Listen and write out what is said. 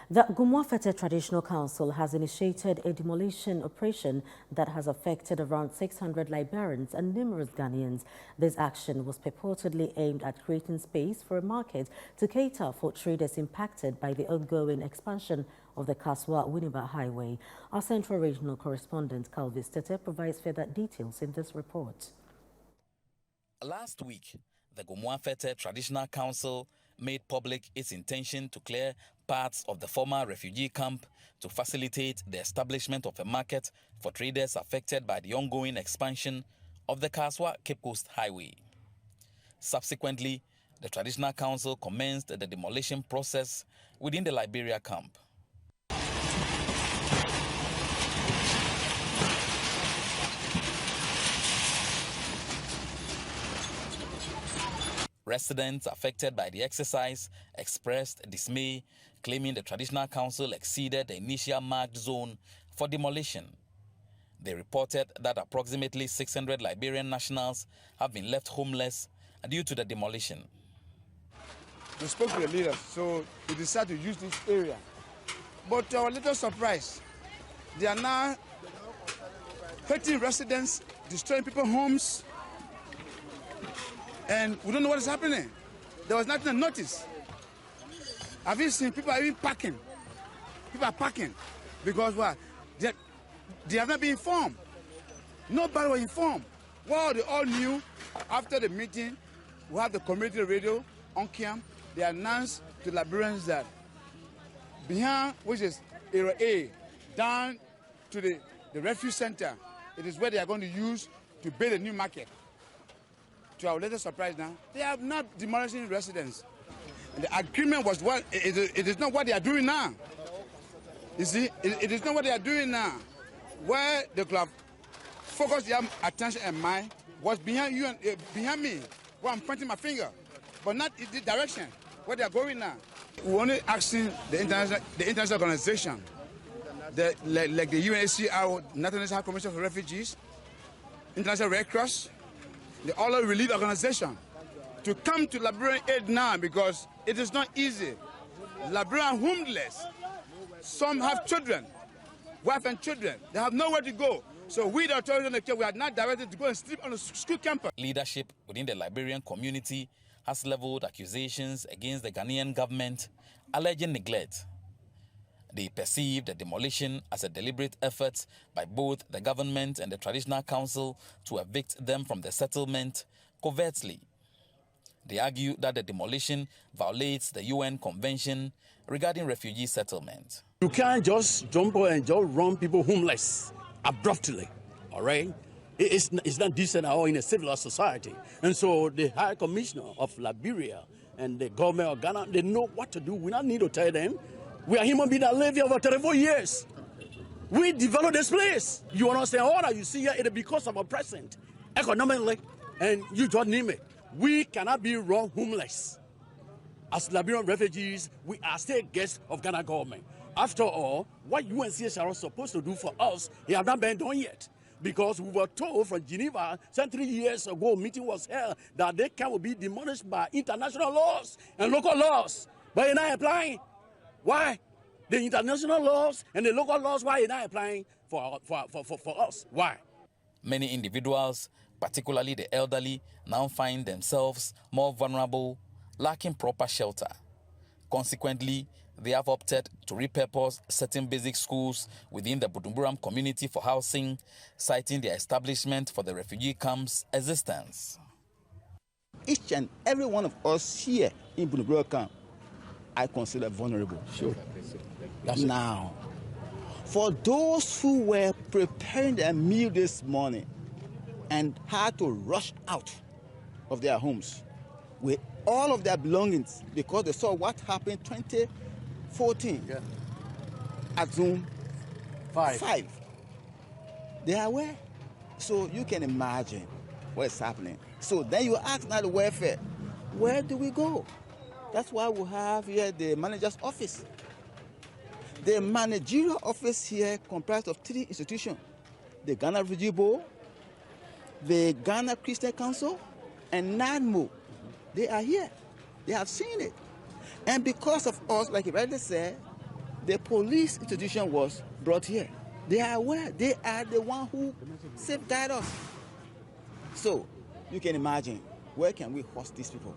The Gumwafete Traditional Council has initiated a demolition operation that has affected around 600 Liberians and numerous Ghanaians. This action was purportedly aimed at creating space for a market to cater for traders impacted by the ongoing expansion of the Kaswa-Winneba Highway. Our Central Regional Correspondent Calvis Tete provides further details in this report. Last week, the Gumwafete Traditional Council made public its intention to clear parts of the former refugee camp to facilitate the establishment of a market for traders affected by the ongoing expansion of the Kaswa-Cape Coast Highway. Subsequently, the Traditional Council commenced the demolition process within the Liberia camp. Residents affected by the exercise expressed dismay, claiming the Traditional Council exceeded the initial marked zone for demolition. They reported that approximately 600 Liberian nationals have been left homeless due to the demolition. We spoke to the leaders, so we decided to use this area. But to our little surprise, they are now hurting residents, destroying people's homes, and we don't know what is happening. There was nothing to notice. Have you seen people are even packing? People are packing because what? They have not been informed. Nobody was informed. Well, they all knew after the meeting, we have the community radio on camp. They announced to Liberians that behind, which is Area A, down to the refuge center, it is where they are going to use to build a new market. To our latest surprise now, they have not demolishing residents. And the agreement was what it is not what they are doing now. You see, it is not what they are doing now. Where the club focused their attention and mind was behind you and behind me, where I'm pointing my finger, but not in the direction where they are going now. We're only asking the international organization, like the UNHCR, National Commission for Refugees, International Red Cross, the All Relief Organization, to come to Liberian aid now because it is not easy. Liberian homeless. Some have children, wife and children. They have nowhere to go. So we, the authorities on the care, we are not directed to go and sleep on the school campus. Leadership within the Liberian community has leveled accusations against the Ghanaian government, alleging neglect. They perceive the demolition as a deliberate effort by both the government and the Traditional Council to evict them from the settlement covertly. They argue that the demolition violates the UN Convention regarding refugee settlement. You can't just jump and just run people homeless abruptly, all right? It's not decent at all in a civilized society. And so the High Commissioner of Liberia and the government of Ghana, they know what to do. We don't need to tell them. We are human beings that live here for 34 years. We developed this place. You understand? All that you see here is because of our present, economically, and you just name it. We cannot be run homeless. As Liberian refugees, we are still guests of Ghana government. After all, what UNHCR is supposed to do for us, it has not been done yet. Because we were told from Geneva, 3 years ago, a meeting was held that they can be demolished by international laws and local laws. But you're not applying. Why? The international laws and the local laws, why are you not applying for us? Why? Many individuals, particularly the elderly, now find themselves more vulnerable, lacking proper shelter. Consequently, they have opted to repurpose certain basic schools within the Buduburam community for housing, citing their establishment for the refugee camp's existence. Each and every one of us here in Buduburam camp, I consider vulnerable. Sure. Now, for those who were preparing their meal this morning and had to rush out of their homes with all of their belongings because they saw what happened 2014 at Zone 5. They are aware. So you can imagine what's happening. So then you ask now the welfare, where do we go? That's why we have here the manager's office. The managerial office here comprised of 3 institutions: the Ghana Refugee Board, the Ghana Christian Council, and NADMO. They are here. They have seen it. And because of us, like you rightly said, the police institution was brought here. They are aware. They are the one who safeguard us. So you can imagine, where can we host these people?